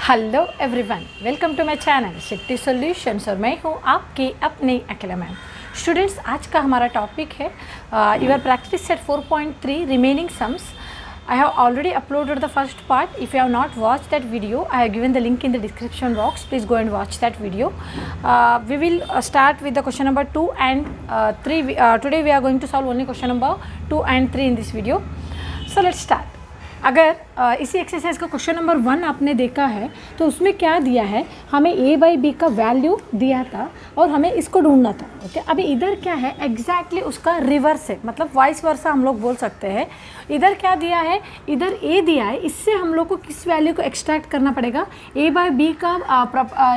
Hello everyone, welcome to my channel Shakti solutions और मैं हूँ आपकी अपनी अकेला मैम। स्टूडेंट्स, आज का हमारा टॉपिक है your practice set 4.3 remaining sums. I have already uploaded the first part. If you have not watched that video, I have given the link in the description box. Please go and watch that video. We will start with the question number 2 and 3. Today we are going to solve only question number 2 and 3 in this video. So let's start. अगर इसी exercise का question number 1 आपने देखा है तो उसमें क्या दिया है, हमें a बाई बी का वैल्यू दिया था और हमें इसको ढूंढना था। ओके, अभी इधर क्या है एग्जैक्टली उसका रिवर्स है, मतलब वाइस वर्सा हम लोग बोल सकते हैं। इधर क्या दिया है, इधर a दिया है, इससे हम लोग को किस वैल्यू को एक्सट्रैक्ट करना पड़ेगा, a बाई बी का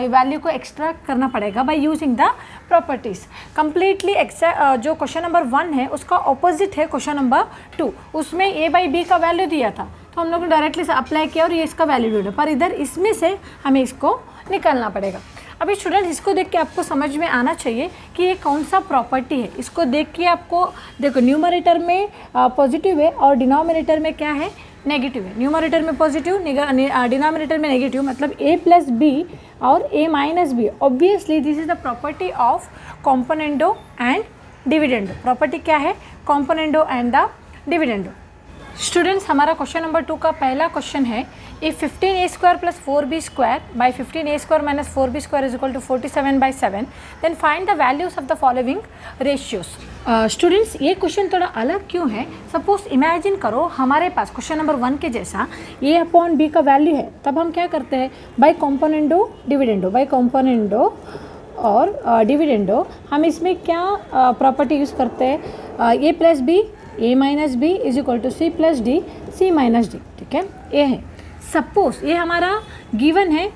वैल्यू को एक्सट्रैक्ट करना पड़ेगा by using the properties. Completely exact जो क्वेश्चन नंबर 1 है उसका ऑपोजिट है क्वेश्चन नंबर 2। उसमें a बाई बी का वैल्यू दिया था तो हम लोग ने डायरेक्टली से अप्लाई किया और ये इसका वैल्यू ढूंढा, पर इधर इसमें से हमें इसको निकालना पड़ेगा। अभी स्टूडेंट, इसको देख के आपको समझ में आना चाहिए कि ये कौन सा प्रॉपर्टी है। इसको देख के आपको देखो, न्यूमरेटर में पॉजिटिव है और डिनोमिनेटर में क्या है, नेगेटिव है। न्यूमरेटर में पॉजिटिव, डिनोमिनेटर में नेगेटिव, मतलब a प्लस बी और a minus b. Obviously this is the property of componendo and dividendo. Property क्या है, componendo and the dividendo. Students, हमारा क्वेश्चन नंबर 2 का पहला क्वेश्चन है, if 15a square plus 4b square by 15a square minus 4b square is equal to 47/7, then find the values of the following ratios. Students, ये question थोड़ा अलग क्यों है। Suppose imagine करो हमारे पास क्वेश्चन नंबर 1 के जैसा a अपॉन b का वैल्यू है, तब हम क्या करते हैं, by componendo dividendo, by componendo और डिविडेंडो हम इसमें क्या प्रॉपर्टी यूज़ करते हैं, A plus B a minus B is equal to C plus D C minus D. ठीक है, ये है। सपोज ये हमारा गिवन है,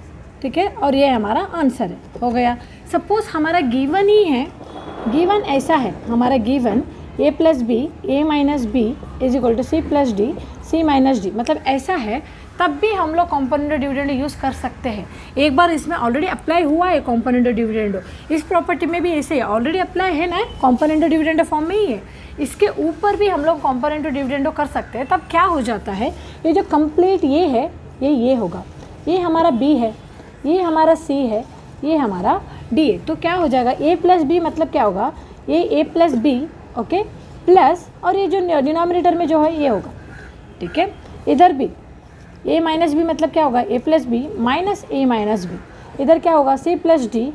ठीक है, और ये हमारा आंसर है, हो गया। सपोज हमारा गिवन ही है, गिवन ऐसा है हमारा given a plus b a minus B is equal to C plus D C minus d, मतलब ऐसा है, तब भी हम लोग कॉम्पोनेंटो डिविडेंडो यूज़ कर सकते हैं। एक बार इसमें ऑलरेडी अप्लाई हुआ है कॉम्पोनेंटो डिविडेंडो, इस प्रॉपर्टी में भी ऐसे ऑलरेडी अप्लाई है ना, कॉम्पोनेंटो डिविडेंडो फॉर्म में ही है। इसके ऊपर भी हम लोग कॉम्पोनेंटो डिविडेंडो कर सकते हैं। तब क्या हो जाता है, ये जो कंप्लीट ये है ये होगा, ये हमारा b है, ये हमारा c है, ये हमारा d है। तो क्या हो जाएगा, a प्लस बी मतलब क्या होगा, ये a plus b, okay, plus और ये जो डिनोमिनेटर में जो है ये होगा। ठीक है, इधर भी a माइनस बी मतलब क्या होगा, a plus b minus a minus b. इधर क्या होगा, c plus d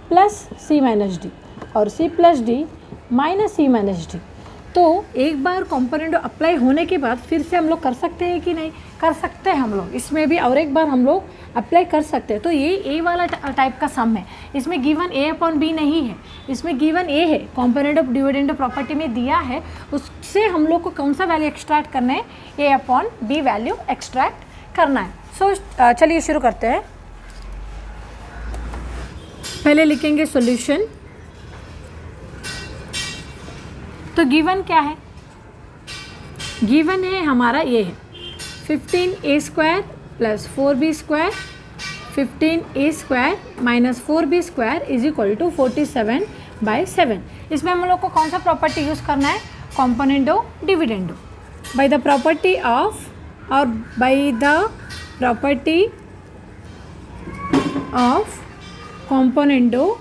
plus c minus d और c plus d minus c minus d. तो एक बार कॉम्पोनेंटो अप्लाई होने के बाद फिर से हम लोग कर सकते हैं कि नहीं, कर सकते हैं हम लोग। इसमें भी और एक बार हम लोग अप्लाई कर सकते हैं। तो ये ए वाला टाइप का सम है, इसमें गिवन a अपॉन बी नहीं है, इसमें गिवन a है, कॉम्पोनेंटो डिविडेंडो प्रॉपर्टी में दिया है, उससे हम लोग को कौन सा वैल्यू एक्सट्रैक्ट करना है, a upon b value extract करना है। सो चलिए शुरू करते हैं। पहले लिखेंगे सॉल्यूशन। तो गिवन क्या है, गिवन है हमारा ये है 15a square plus 4b square, 15a square minus 4b square is equal to 47/7। इसमें हम लोग को कौन सा प्रॉपर्टी यूज़ करना है, componendo dividendo. By the property of और by the property of componendo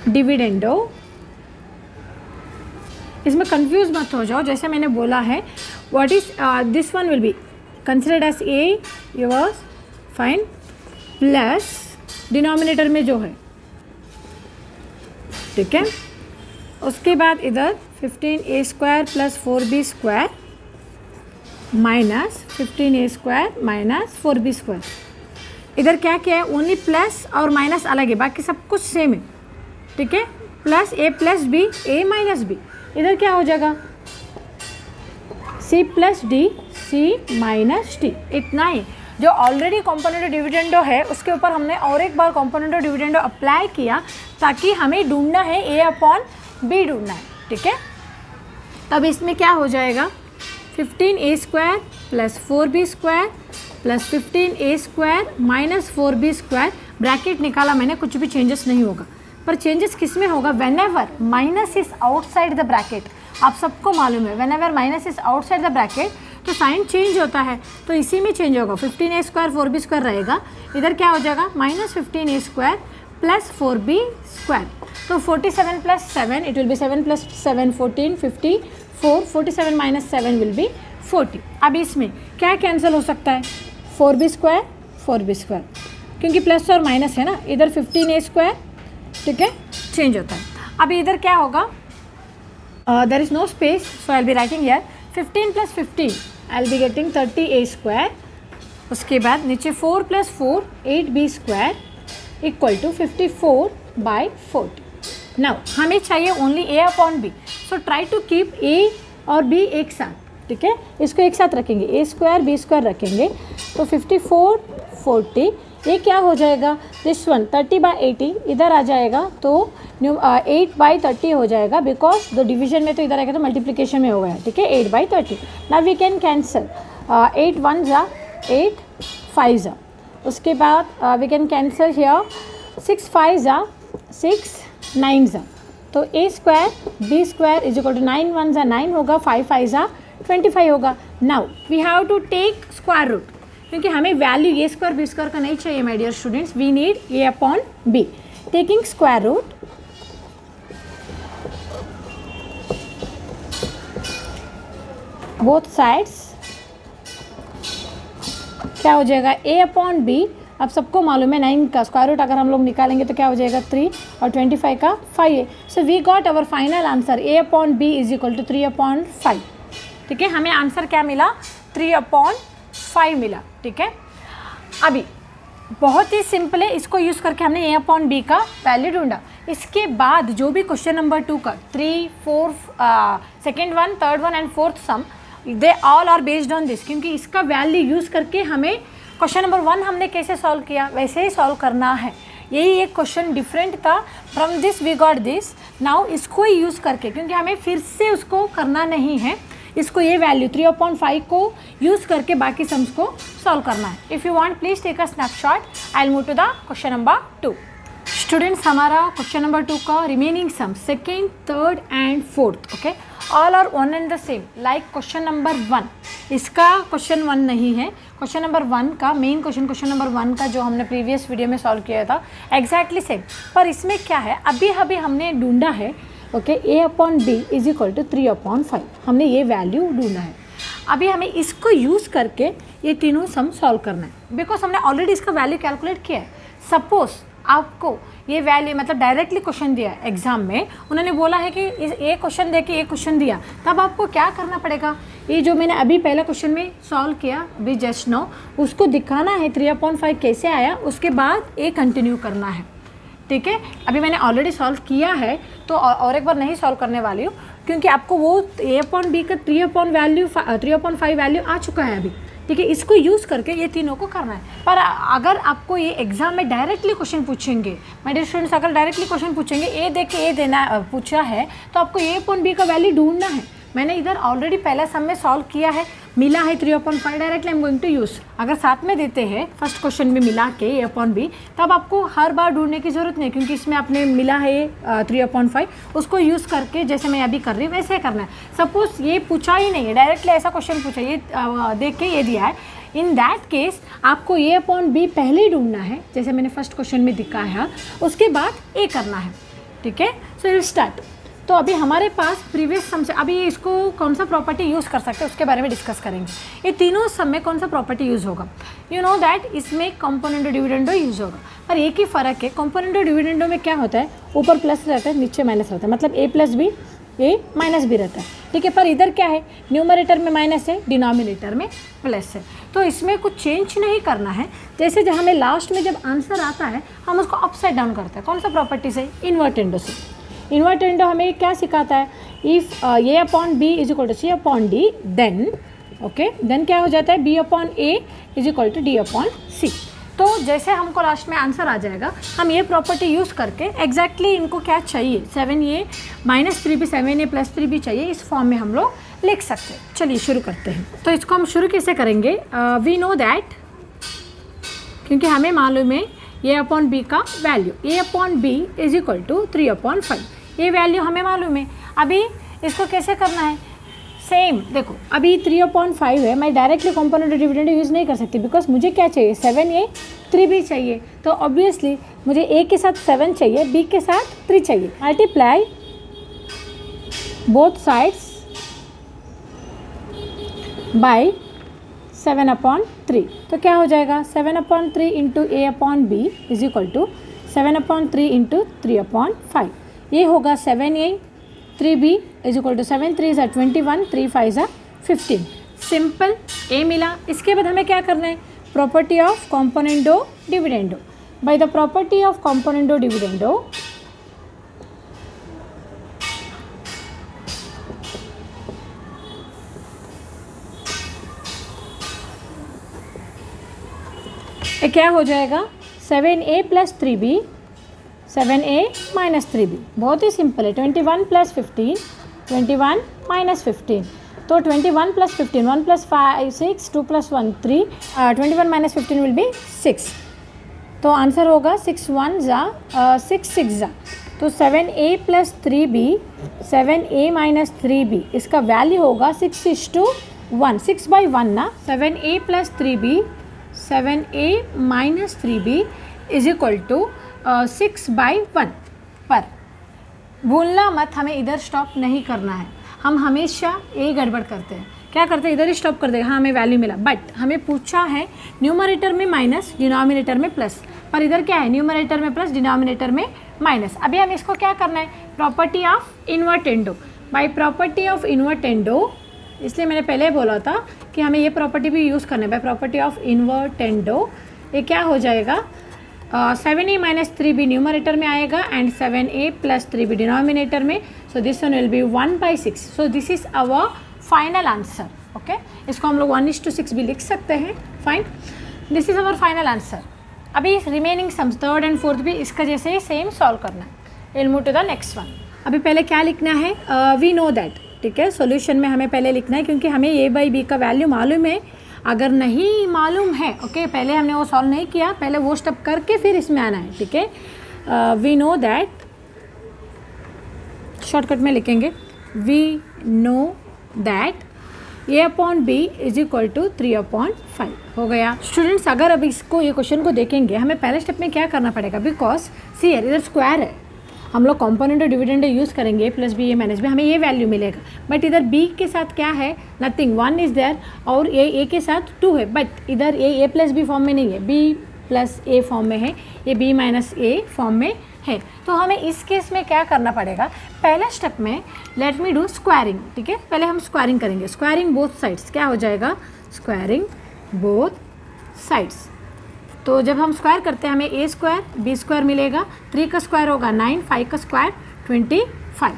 dividendo. इसमें कंफ्यूज मत हो जाओ, जैसे मैंने बोला है, what is this one will be considered as a yours fine, plus denominator में जो है, ठीक है। उसके बाद इधर 15a square plus 4b square minus 15a square minus 4b square. इधर क्या क्या है, ओनली प्लस और माइनस अलग है, बाकी सब कुछ सेम है। ठीक है, plus a plus B a minus b. इधर क्या हो जाएगा, c plus d c minus d. इतना ही, जो ऑलरेडी कॉम्पोनेंटो डिविडेंडो है उसके ऊपर हमने और एक बार कॉम्पोनेंटो डिविडेंडो अप्लाई किया, ताकि हमें ढूंढना है a अपॉन बी ढूंढना है। ठीक है, तब इसमें क्या हो जाएगा, 15a square plus 4b square plus 15a square minus 4b square, bracket निकाला मैंने, कुछ भी चेंजेस नहीं होगा। पर चेंजेस किस में होगा, whenever minus is outside the bracket. आप सबको मालूम है, whenever minus is outside the bracket तो साइन चेंज होता है, तो इसी में चेंज होगा। 15a स्क्वायर 4b स्क्वायर रहेगा, इधर क्या हो जाएगा -15a square plus 4b square. तो 47 plus 7 it will be 7 plus 7 14 54 47 minus 7 will be 40। अब इसमें क्या कैंसिल हो सकता है, 4b स्क्वायर 4b स्क्वायर, क्योंकि प्लस और माइनस है ना, इधर 15a स्क्वायर, ठीक है, चेंज होता है। अभी इधर क्या होगा, there is no space, so I will be writing here 15 plus 15 I will be getting 30a square. उसके बाद नीचे 4 plus 4 8b square equal to 54/40। Now हमें चाहिए only a upon b, so try to keep a और b एक साथ, ठीक है, इसको एक साथ रखेंगे, a स्क्वायर b स्क्वायर रखेंगे, तो 54/40 ये क्या हो जाएगा, दिस वन 30/80 इधर आ जाएगा, तो 8/30 हो जाएगा, बिकॉज द डिवीजन में तो इधर आएगा तो मल्टीप्लिकेशन में हो गया, ठीक है, 8/30। नाउ वी कैन कैंसल 8 1 जा 8 5 जा, उसके बाद वी कैन कैंसल हियर 6 5 जा 6 9 जा, तो a square b square is equal to 9 1 जा 9 होगा, 5 5 जा 25 होगा। Now we have to take square root, क्योंकि हमें value a square b square का नहीं चाहिए my dear students, we need a upon b. Taking square root, both sides क्या हो जाएगा, ए अपॉन बी। अब सबको मालूम है 9 का स्क्वायर रूट अगर हम लोग निकालेंगे तो क्या हो जाएगा 3 और 25 का 5 है। So we got our final answer a upon B is equal to 3/5, ठीक है, हमें आंसर क्या मिला 3/5 मिला, ठीक है। अभी बहुत ही सिंपल है, इसको यूज़ करके हमने ए अपॉन बी का वैल्यू ढूंढा। इसके बाद जो भी क्वेश्चन नंबर 2 का 3 4 second one third one and fourth sum, they all are based on this, क्योंकि इसका वैल्यू यूज़ करके हमें क्वेश्चन नंबर 1 हमने कैसे सॉल्व किया वैसे ही सॉल्व करना है। यही एक क्वेश्चन डिफरेंट था, from this we got this. Now इसको ही यूज़ करके, क्योंकि हमें फिर से उसको करना नहीं है, इसको ये वैल्यू 3/5 को यूज़ करके बाकी सम्स को सॉल्व करना है। If you want please take a snapshot, I will move to the question number 2। Students, हमारा क्वेश्चन नंबर 2 का remaining sum second third and fourth, okay, all are one and the same like question number 1। इसका question 1 नहीं है, question number 1 का main question number 1 का जो हमने previous video में सॉल्व किया था एग्जैक्टली सेम, पर इसमें क्या है अभी हमने ढूंढा है, okay, a upon B is equal to 3/5, हमने ये वैल्यू ढूंढा है। अभी हमें इसको यूज़ करके ये तीनों सम सॉल्व करना है, बिकॉज हमने ऑलरेडी इसका वैल्यू कैलकुलेट किया है। सपोज आपको ये वैल्यू मतलब डायरेक्टली क्वेश्चन दिया है एग्जाम में, उन्होंने बोला है कि ये क्वेश्चन दे के ये क्वेश्चन दिया, तब आपको क्या करना पड़ेगा, ये जो मैंने अभी पहला क्वेश्चन में सॉल्व किया अभी जस्ट नाउ, उसको दिखाना है 3/5 कैसे आया, उसके बाद ये कंटिन्यू करना है, ठीक है। अभी मैंने ऑलरेडी सॉल्व किया है तो और एक बार नहीं सॉल्व करने वाली हूँ, क्योंकि आपको वो ए अपॉन बी का 3/5 वैल्यू आ चुका है अभी, ठीक है। इसको यूज़ करके ये तीनों को करना है। पर अगर आपको ये एग्जाम में डायरेक्टली क्वेश्चन पूछेंगे, माय डियर स्टूडेंट्स, अगर डायरेक्टली क्वेश्चन पूछेंगे ए देख के ए देना पूछा है तो आपको ए अपॉन बी का वैल्यू ढूंढना है। मैंने इधर ऑलरेडी पहला सम में सॉल्व किया है, मिला है 3/5, directly I am going to use. अगर साथ में देते हैं फर्स्ट क्वेश्चन में मिला के ए अपॉन बी, तब आपको हर बार ढूंढने की ज़रूरत नहीं, क्योंकि इसमें आपने मिला है 3/5, उसको यूज़ करके जैसे मैं अभी कर रही हूँ वैसे करना है। सपोज ये पूछा ही नहीं है, डायरेक्टली ऐसा क्वेश्चन पूछा, ये देख के ये दिया है, इन दैट केस आपको ए अपॉन बी पहले ही ढूंढना है, जैसे मैंने फर्स्ट क्वेश्चन में दिखाया, उसके बाद ए करना है, ठीक है। So will start. तो अभी हमारे पास प्रीवियस सम से अभी इसको कौन सा प्रॉपर्टी यूज़ कर सकते हैं उसके बारे में डिस्कस करेंगे। ये तीनों सम में कौन सा प्रॉपर्टी यूज़ होगा, यू नो दैट इसमें कंपोनेंटो डिविडेंडो यूज़ होगा, पर एक ही फ़र्क है, कंपोनेंटो डिविडेंडो में क्या होता है, ऊपर प्लस रहता है नीचे माइनस रहता है, मतलब ए प्लस बी ए माइनस भी रहता है, ठीक है। पर इधर क्या है, न्यूमरेटर में माइनस है, डिनोमिनेटर में प्लस है, तो इसमें कुछ चेंज नहीं करना है। जैसे जब हमें लास्ट में जब आंसर आता है हम उसको अपसाइड डाउन करते हैं, कौन सा प्रॉपर्टी से, इन्वर्टेंडो से। इन्वर्टेंडो हमें क्या सिखाता है, if A upon B is equal to C upon D, then okay, then क्या हो जाता है, B upon A is equal to D upon C. तो जैसे हमको लास्ट में आंसर आ जाएगा, हम ये प्रॉपर्टी यूज़ करके एग्जैक्टली इनको क्या चाहिए, 7a minus 3b 7a plus 3b चाहिए, इस फॉर्म में हम लोग लिख सकते हैं। चलिए शुरू करते हैं। तो इसको हम शुरू कैसे करेंगे, वी नो दैट, क्योंकि हमें मालूम है ए अपॉन बी का value, a upon B is equal to 3/5, ये वैल्यू हमें मालूम है। अभी इसको कैसे करना है, सेम देखो अभी 3/5 है, मैं डायरेक्टली कॉम्पोनेंट डिविडेंड यूज़ नहीं कर सकती बिकॉज मुझे क्या चाहिए 7a 3b चाहिए। तो ऑब्वियसली मुझे a के साथ 7 चाहिए, b के साथ 3 चाहिए। Multiply both sides by 7/3। तो क्या हो जाएगा 7/3 into a/b is equal to 7/3 into 3/5। ये होगा 7a 3b is equal to 7 3 ज़ा 21 3 5 ज़ा 15। सिंपल a मिला। इसके बाद हमें क्या करना है property of componendo dividendo. By the property of componendo dividendo ये क्या हो जाएगा 7a plus 3b 7a minus 3b। बहुत ही सिंपल है। 21 प्लस 15 21 माइनस 15। तो 21 plus 15 1 plus 5 6 2 plus 1 3 21 minus 15 will be 6। तो आंसर होगा 6 1 ज़ा 6 6 ज़ा। तो 7a plus 3b 7a minus 3b इसका वैल्यू होगा 6:1 6/1 ना। 7a plus 3b 7a minus 3b is equal to 6/1 पर। भूलना मत हमें इधर स्टॉप नहीं करना है। हम हमेशा ए गड़बड़ करते हैं, क्या करते हैं इधर ही स्टॉप कर देगा। हाँ हमें वैल्यू मिला बट हमें पूछा है न्यूमरेटर में माइनस डिनोमिनेटर में प्लस, पर इधर क्या है न्यूमरेटर में प्लस डिनोमिनेटर में माइनस। अभी हमें इसको क्या करना है property of invertendo. By property of invertendo इसलिए मैंने पहले बोला था कि हमें ये प्रॉपर्टी भी यूज़ करना है। बाय प्रॉपर्टी ऑफ इन्वर्टेंडो ये क्या हो जाएगा 7a माइनस 3b न्यूमरेटर में आएगा and 7a plus 3b denominator में। So this one will be 1/6। So this is our final answer. Okay इसको हम लोग 1:6 भी लिख सकते हैं। Fine this is our final answer. अभी remaining sums third and fourth भी इसका जैसे ही सेम सॉल्व करना है। Will move to the next one. अभी पहले क्या लिखना है वी नो दैट। ठीक है सॉल्यूशन में हमें पहले लिखना है क्योंकि हमें a बाई बी का वैल्यू मालूम है। अगर नहीं मालूम है ओके पहले हमने वो सॉल्व नहीं किया, पहले वो स्टेप करके फिर इसमें आना है। ठीक है वी नो दैट शॉर्टकट में लिखेंगे we know that a/b is equal to 3/5 हो गया। स्टूडेंट्स अगर अब इसको ये क्वेश्चन को देखेंगे हमें पहले स्टेप में क्या करना पड़ेगा बिकॉज सी इधर स्क्वायर है, हम लोग कॉम्पोनेंट और डिविडेंड यूज़ करेंगे a plus b a minus b हमें ये वैल्यू मिलेगा। बट इधर b के साथ क्या है नथिंग 1 इज़ देयर और a के साथ 2 है। बट इधर a प्लस बी फॉर्म में नहीं है, b प्लस a फॉर्म में है, ये b माइनस a फॉर्म में है। तो हमें इस केस में क्या करना पड़ेगा पहले स्टेप में लेट मी डू स्क्वायरिंग। ठीक है पहले हम स्क्वायरिंग करेंगे। स्क्वायरिंग बोथ साइड्स क्या हो जाएगा स्क्वायरिंग बोथ साइड्स। तो जब हम स्क्वायर करते हैं हमें a² b² मिलेगा, 3 का स्क्वायर होगा 9 5 का स्क्वायर 25।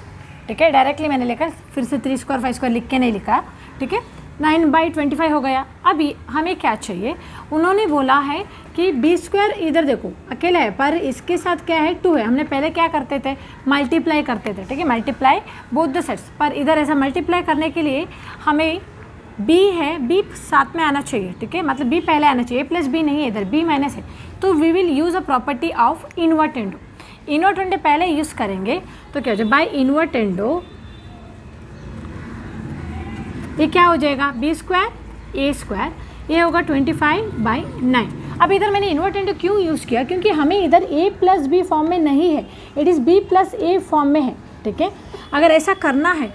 ठीक है डायरेक्टली मैंने लिखा फिर से 3² 5² लिख के नहीं लिखा। ठीक है 9/25 हो गया। अभी हमें क्या चाहिए उन्होंने बोला है कि b² इधर देखो अकेला है पर इसके साथ क्या है 2 है। हमने पहले क्या करते थे मल्टीप्लाई करते थे। ठीक है मल्टीप्लाई बोथ द सेट्स, पर इधर ऐसा मल्टीप्लाई करने के लिए हमें b है b साथ में आना चाहिए। ठीक है मतलब b पहले आना चाहिए, प्लस b नहीं है इधर b माइनस है। तो we will use a property of invertendo. Invertendo पहले यूज़ करेंगे तो क्या हो जाए बाय इन्वर्टेंडो ये क्या हो जाएगा b² a², ये होगा 25/9। अब इधर मैंने इन्वर्टेंडो क्यों यूज़ किया क्योंकि हमें इधर a प्लस बी फॉर्म में नहीं है, it is b plus a form में है। ठीक है अगर ऐसा करना है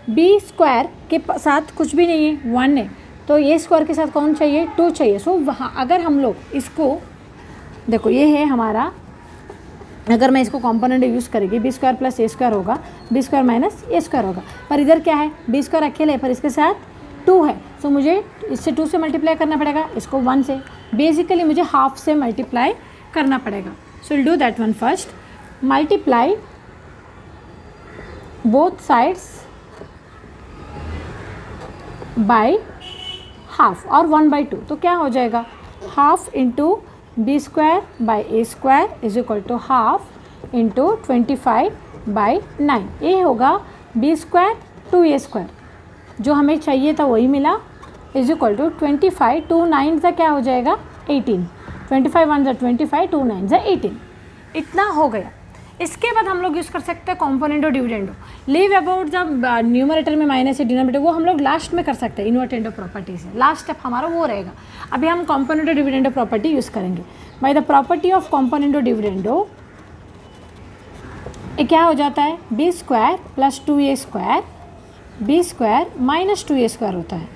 b² के साथ कुछ भी नहीं है 1 है तो a² के साथ कौन चाहिए 2 चाहिए। सो वहाँ अगर हम लोग इसको देखो ये है हमारा, अगर मैं इसको कॉम्पोनेंट यूज़ करेंगे b² प्लस a² होगा, b² माइनस a² होगा। पर इधर क्या है b² अकेले है पर इसके साथ 2 है। सो मुझे इससे 2 से मल्टीप्लाई करना पड़ेगा, इसको 1 से, बेसिकली मुझे हाफ से मल्टीप्लाई करना पड़ेगा। So will do that one first. Multiply both sides by half और 1/2। तो क्या हो जाएगा half into b² by a² is equal to half into 25/9। ये होगा b² 2a², जो हमें चाहिए था वही मिला, इज इक्वल टू 25 2 9 का क्या हो जाएगा 18, 25 1 25 2 9 18। इतना हो गया। इसके बाद हम लोग यूज़ कर सकते हैं कॉम्पोनेंडो डिविडेंडो। लीव अबाउट जब न्यूमरेटर में माइनस है डिनोमिनेटर, वो हम लोग लास्ट में कर सकते हैं इन्वर्टेंडो प्रॉपर्टी से। लास्ट स्टेप हमारा वो रहेगा। अभी हम कॉम्पोनेंडो डिविडेंडो प्रॉपर्टी यूज़ करेंगे। By the property of componendo dividendo ये क्या हो जाता है, b square plus 2a square, b square minus 2a square होता है।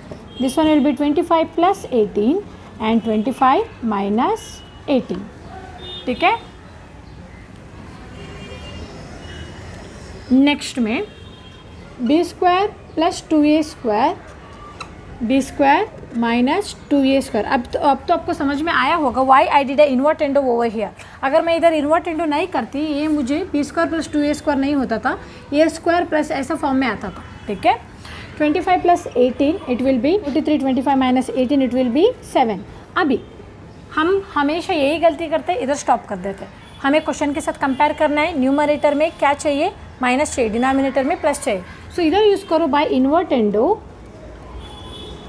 This one will be 25 plus 18 and 25 minus 18। ठीक है, नेक्स्ट में b square plus 2a square, b square minus 2a square. अब तो आपको समझ में आया होगा why I did invertendo over here. अगर मैं इधर इन्वर्टेंडो नहीं करती, ये मुझे B square plus 2a square नहीं होता था, ये स्क्वायर प्लस ऐसा फॉर्म में आता था। ठीक है, 25 plus 18 it will be 43, 25 minus 18 it will be 7। अभी हम हमेशा यही गलती करते हैं, इधर स्टॉप कर देते हैं। हमें क्वेश्चन के साथ कंपेयर करना है। न्यूमरेटर में क्या चाहिए, माइनस चाहिए, डिनोमिनेटर में प्लस चाहिए। सो इधर यूज़ करो बाय इन्वर्टेंडो,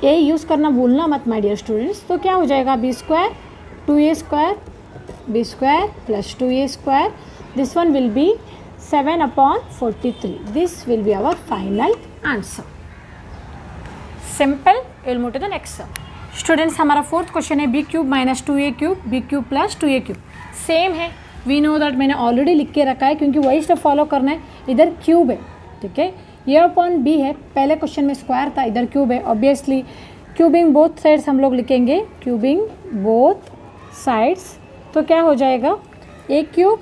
ये यूज़ करना भूलना मत माय डियर स्टूडेंट्स। तो क्या हो जाएगा, b square 2a square, b square plus 2a square, this one will be 7/43। This will be our final answer. Simple. Will move to the next sum. Students हमारा fourth question है b cube minus 2a cube, B cube plus 2a cube. Same है, we know that, मैंने already लिख के रखा है क्योंकि वही स्टेप फॉलो करना है। इधर क्यूब है, ठीक है, ए अपॉन बी है। पहले क्वेश्चन में स्क्वायर था, इधर क्यूब है। ऑब्वियसली क्यूबिंग बोथ साइड्स हम लोग लिखेंगे, क्यूबिंग बोथ साइड्स। तो क्या हो जाएगा, A cube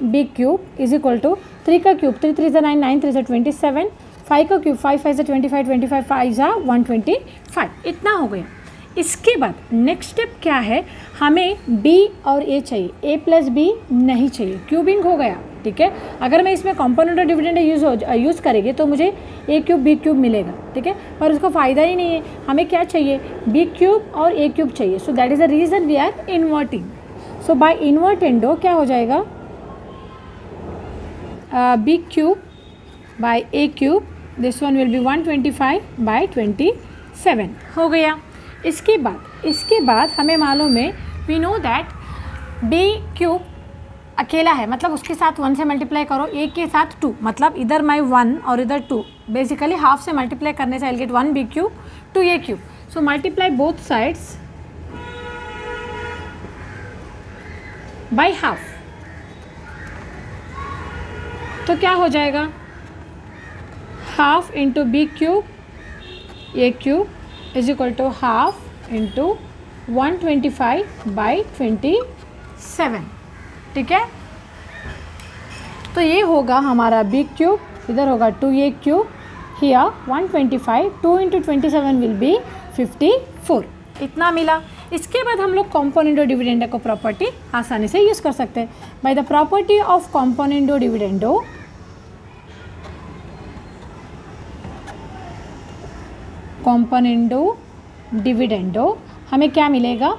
B cube is equal to 3 का क्यूब 3 3 9 9 3 27, 5 का क्यूब 5 5 25 25 5 125। इतना हो गया। इसके बाद नेक्स्ट स्टेप क्या है, हमें b और a चाहिए, a प्लस बी नहीं चाहिए, क्यूबिंग हो गया। ठीक है, अगर मैं इसमें कॉम्पोनेंट डिविडेंड यूज़ करेंगे तो मुझे a क्यूब b क्यूब मिलेगा। ठीक है, पर उसको फ़ायदा ही नहीं है। हमें क्या चाहिए, b क्यूब और a क्यूब चाहिए। So that is the reason we are inverting. So by invertendo क्या हो जाएगा, b cube by a cube, this one will be 125/27 हो गया। इसके बाद हमें मालूम है, we know that b cube अकेला है, मतलब उसके साथ 1 से मल्टीप्लाई करो, a के साथ 2, मतलब इधर मैं 1 और इधर 2, बेसिकली हाफ से मल्टीप्लाई करने से I get 1 b cube 2 a cube. So multiply both sides by half. तो क्या हो जाएगा, half into b cube a cube is equal to half into 125/27। ठीक है, तो ये होगा हमारा b क्यूब, इधर होगा 2a cube, here 125, 2 into 27 will be 54। इतना मिला। इसके बाद हम लोग कॉम्पोनेंडो डिविडेंडो को प्रॉपर्टी आसानी से यूज़ कर सकते हैं। By the property of componendo dividendo, componendo dividendo हमें क्या मिलेगा,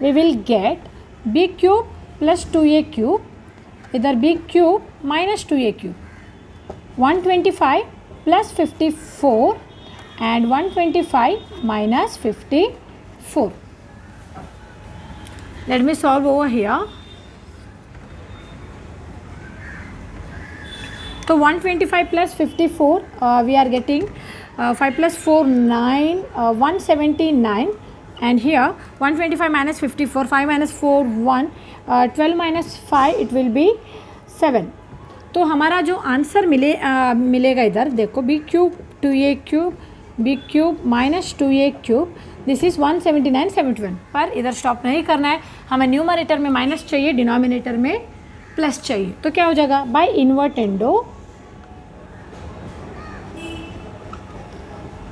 we will get b cube plus 2a cube, इधर b cube minus 2a cube, 125 plus 54 and 125 minus 54। Let me solve over here. तो 125 plus 54 we are getting 5 plus 4 9 179, and here 125 minus 54, 5 minus 4 1, 12 minus 5 it will be 7। तो हमारा जो answer मिलेगा इधर देखो, b cube 2a cube, b cube minus 2a cube, this is 179 71। पर इधर stop नहीं करना है, हमें न्यूमरेटर में माइनस चाहिए, डिनोमिनेटर में प्लस चाहिए। तो क्या हो जाएगा, by invertendo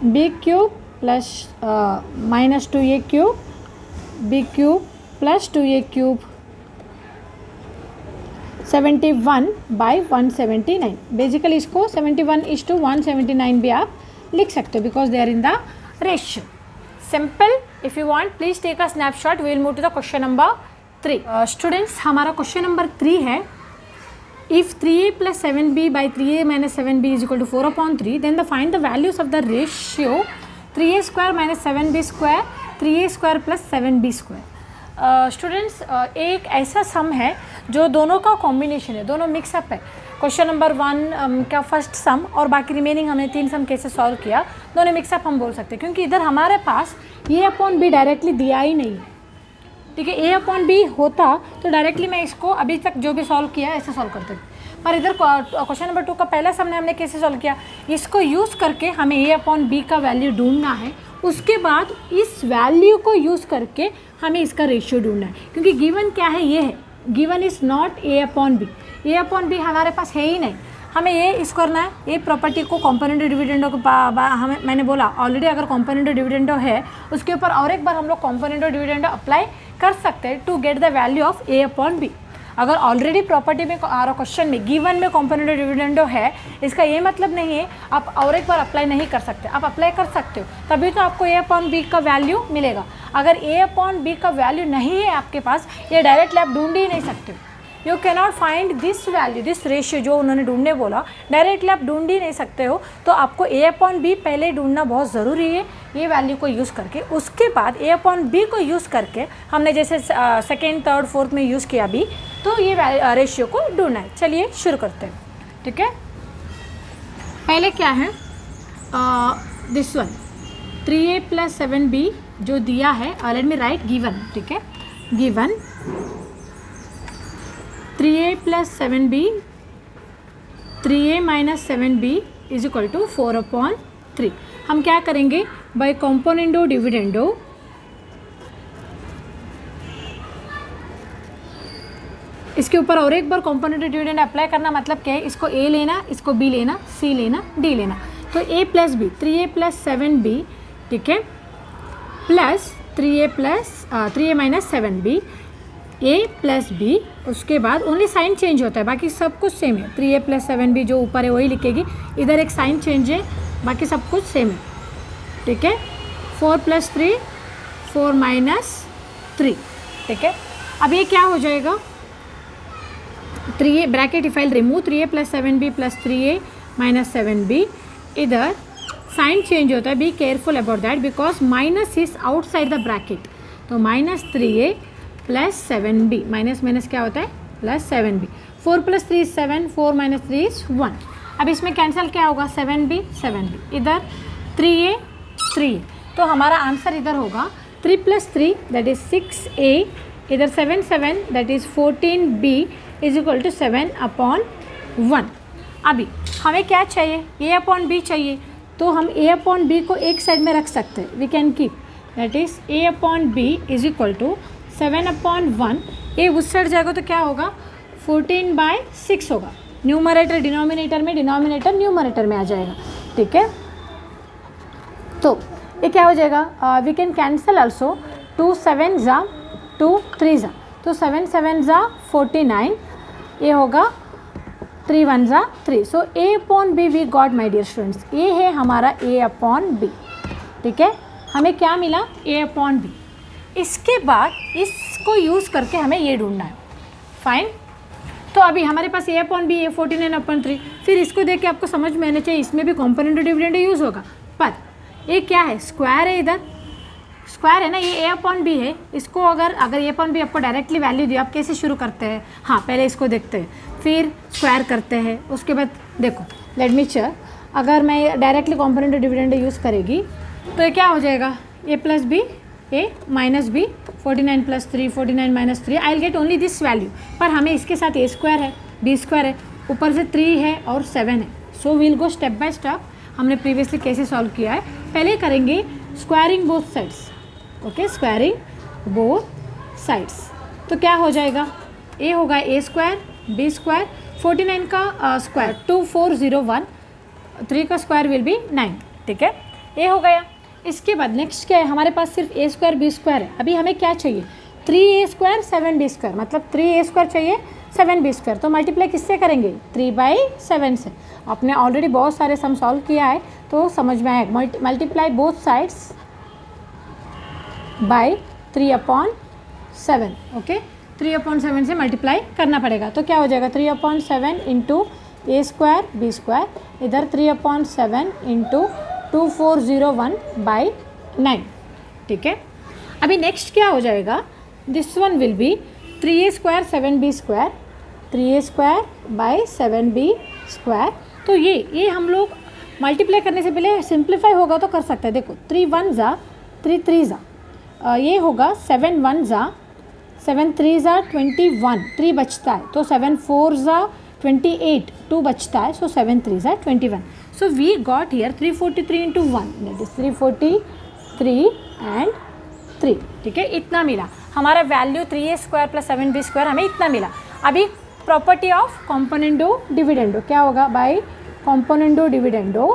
b cube plus minus 2a cube, b cube plus 2a cube 71/179। Basically इसको 71:179 भी आप लिख सकते हो, because they are in the ratio. Simple. If you want please take a snapshot. We will move to the question number 3। Students हमारा question number 3 है, if 3a plus 7b by 3a minus 7b is equal to 4/3, then find the values of the ratio 3a square minus 7b square, 3a square plus 7b square। Students एक ऐसा सम है जो दोनों का combination है, दोनों mix up है। Question number 1 का फर्स्ट सम और बाकी रिमेनिंग हमने 3 सम कैसे सॉल्व किया, दोनों मिक्सअप हम बोल सकते हैं, क्योंकि इधर हमारे पास ए अपॉन बी डायरेक्टली दिया ही नहीं है। ठीक है, ए अपॉन बी होता तो डायरेक्टली मैं इसको अभी तक जो भी सॉल्व किया है ऐसे सॉल्व करते, पर इधर क्वेश्चन नंबर 2 का पहला सम हमने कैसे सॉल्व किया, इसको यूज़ करके हमें ए अपॉन बी का वैल्यू ढूंढना है। उसके बाद इस वैल्यू को यूज़ करके हमें इसका रेशियो ढूंढना है, क्योंकि गिवन क्या है, ये है, given is not a upon b. A upon b हमारे पास है ही नहीं, हमें ये इसको करना है। ये प्रॉपर्टी को कॉम्पोनेंट डिविडेंडो को हमें, मैंने बोला ऑलरेडी अगर कॉम्पोनेंट डिविडेंडो है उसके ऊपर और एक बार हम लोग कॉम्पोनेंट डिविडेंडो अप्लाई कर सकते हैं to get the value of a upon b. अगर ऑलरेडी प्रॉपर्टी में और क्वेश्चन में गिवन में कॉम्पोनेंट डिविडेंडो है, इसका ये मतलब नहीं है आप और एक बार अप्लाई नहीं कर सकते, आप अप्लाई कर सकते हो, तभी तो आपको ए अपॉन बी का वैल्यू मिलेगा। अगर ए अपॉन बी का वैल्यू नहीं है आपके पास, ये डायरेक्टली आप ढूंढ ही नहीं सकते हो। You cannot find this value, this ratio जो उन्होंने ढूंढने बोला, डायरेक्टली आप ढूंढ ही नहीं सकते हो। तो आपको ए अपॉन बी पहले ढूंढना बहुत ज़रूरी है, ये वैल्यू को यूज़ करके। उसके बाद ए अपॉन बी को यूज़ करके हमने जैसे सेकेंड, थर्ड, फोर्थ में यूज़ किया बी, तो ये रेशियो को ढूंढना है। चलिए शुरू करते हैं। ठीक है, पहले क्या है, दिस वन 3a + 7b जो दिया है, लेट मी राइट गिवन। ठीक है, given 3a + 7b, 3a - 7b = 4/3। हम क्या करेंगे, बाय कॉम्पोनेंटो डिविडेंडो इसके ऊपर और एक बार कॉम्पोनेंट डिविडेंड अप्लाई करना, मतलब क्या है, इसको a लेना, इसको b लेना, c लेना, d लेना। तो a + b 3a + 7b, ठीक है, plus 3a - 7b, a + b, उसके बाद ओनली साइन चेंज होता है, बाकी सब कुछ सेम है। 3a + 7b जो ऊपर है वही लिखेगी, इधर एक साइन चेंज है, बाकी सब कुछ सेम है। ठीक है, 4 + 3 4 - 3। ठीक है, अब ये क्या हो जाएगा, 3a bracket if I remove 3a + 7b + 3a - 7b, इधर साइन चेंज होता है, be careful about that because minus is outside the bracket. तो -3a + 7b, माइनस क्या होता है, +7b। 4 + 3 = 7, 4 - 3 = 1। अब इसमें कैंसिल क्या होगा, 7b, इधर 3a, तो हमारा आंसर इधर होगा 3 + 3 दैट इज़ 6a, इधर 7 दैट इज़ 14b = 7/1। अभी हमें क्या चाहिए, a अपॉन b चाहिए, तो हम a अपॉन b को एक साइड में रख सकते हैं, we can keep that is a upon b = 7/1। ये उस साइड जाएगा तो क्या होगा, 14/6 होगा। न्यूमरेटर डिनोमिनेटर में, डिनोमिनेटर न्यूमरेटर में आ जाएगा। ठीक है, तो ये क्या हो जाएगा, वी कैन कैंसिल ऑल्सो, 2 7 ज़ा 2 3 ज़ा, तो 7 7 ज़ा 49, ये होगा 3 1 ज़ा 3। So a upon b we got my dear students, ये है हमारा a अपॉन b। ठीक है, हमें क्या मिला, a अपॉन b। इसके बाद इसको यूज़ करके हमें ये ढूंढना है। फाइन, तो अभी हमारे पास a अपॉन b है 49/3। फिर इसको देख के आपको समझ में आना चाहिए इसमें भी कॉम्पोनेंट डिविडेंड यूज़ होगा, पर ये क्या है, स्क्वायर है, इधर स्क्वायर है ना, ये a अपॉन b है। इसको अगर a अपॉन b आपको डायरेक्टली वैल्यू दिया, आप कैसे शुरू करते हैं, हाँ पहले इसको देखते हैं, फिर स्क्वायर करते हैं, उसके बाद देखो लेट मी चेक, अगर मैं डायरेक्टली कॉम्पोनेंट डिविडेंड यूज़ करेगी तो ये क्या हो जाएगा, a + b, a - b, 49 + 3 49 - 3, I will get only this value. पर हमें इसके साथ a² है, b² है, ऊपर से 3 है और 7 है। So we'll go step by step, हमने प्रीवियसली कैसे सॉल्व किया है। पहले करेंगे squaring both sides, okay, squaring both sides. तो क्या हो जाएगा, a होगा a², b², 49 का स्क्वायर 2401, 3 का स्क्वायर विल बी 9। ठीक है, a हो गया। इसके बाद नेक्स्ट क्या है, हमारे पास सिर्फ a² b² है। अभी हमें क्या चाहिए, 3a² 7b², मतलब 3a² चाहिए 7b²। तो मल्टीप्लाई किससे करेंगे, 3/7 से। आपने ऑलरेडी बहुत सारे सम सॉल्व किया है तो समझ में आएगा। Multiply both sides bye 3/7, okay, 3/7 से मल्टीप्लाई करना पड़ेगा। तो क्या हो जाएगा, 3/7 × a² b², इधर 3/7 × 2401/9। ठीक है, अभी नेक्स्ट क्या हो जाएगा, this one will B 3a square 7b square, 3a square by 7b square. तो ये हम लोग मल्टीप्लाई करने से पहले सिंप्लीफाई होगा तो कर सकते हैं। देखो 3 1 ज़ा 3 3 ज़ा, ये होगा 7 1 ज़ा 7 3 ज़ा 21, 3 बचता है तो 7 4 ज़ा 28, 2 बचता है सो 7 3 ज़ा 21। So we got here 343 into 1 that is 343 and 3। ठीक है, इतना मिला हमारा value 3a square plus 7b square, हमें इतना मिला। अभी प्रॉपर्टी ऑफ कॉम्पोनेंडो डिविडेंडो क्या होगा, by componendo dividendo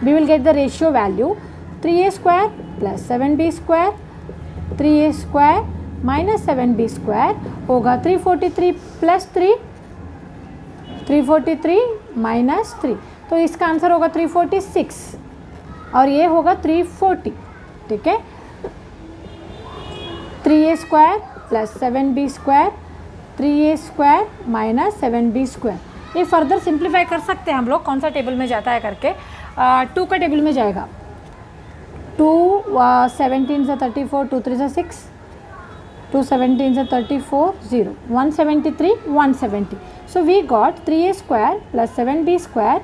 we will get the ratio value 3a square plus 7b square, 3a square minus 7b square होगा 343 plus 3, 343 minus 3, तो इसका answer होगा 346 और ये होगा 340। ठीक है, 3a square plus 7b square, 3a square minus 7b square. ये फर्दर सिंप्लीफाई कर सकते हैं हम लोग, कौन सा टेबल में जाता है करके। 2 का टेबल में जाएगा, 2 17 से 34, 2 3 से 6, 2 17 से 34 0, 173 170। So we got 3a square plus 7b square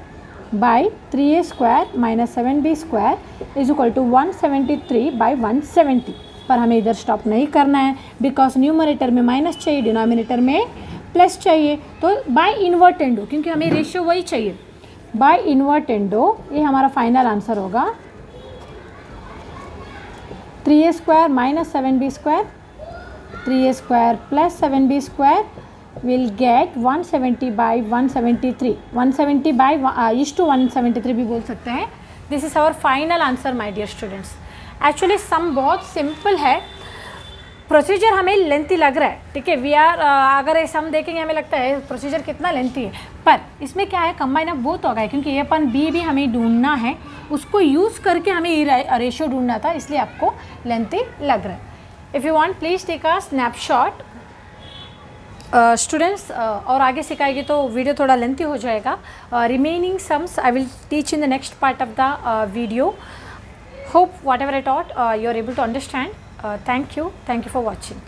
by 3a square minus 7b square is equal to 173 by 170। पर हमें इधर स्टॉप नहीं करना है बिकॉज न्यूमरेटर में माइनस चाहिए, डिनोमिनेटर में प्लस चाहिए, तो बाय इन्वर्टेंडो क्योंकि हमें रेशियो वही चाहिए, बाय इन्वर्टेंडो ये हमारा फाइनल आंसर होगा 3a square minus 7b square, 3a square plus 7b square will get 170 by 173, 170 by is to 173 भी बोल सकते हैं। This is our final answer my dear students. Actually some बहुत सिंपल है, procedure हमें लेंथी लग रहा है। ठीक है, वी आर अगर ये सम देखेंगे हमें लगता है प्रोसीजर कितना लेंथी है, पर इसमें क्या है कंबाइन ऑफ बोथ होगा क्योंकि ए अपन बी भी हमें ढूंढना है, उसको यूज़ करके हमें रेशियो ढूंढना था, इसलिए आपको लेंथी लग रहा है। If you want please take a snapshot students, और आगे सिखाएगी तो वीडियो थोड़ा लेंथी हो जाएगा। Remaining sums I will teach in the next part of the video. Hope whatever I taught you are able to understand. Thank you for watching.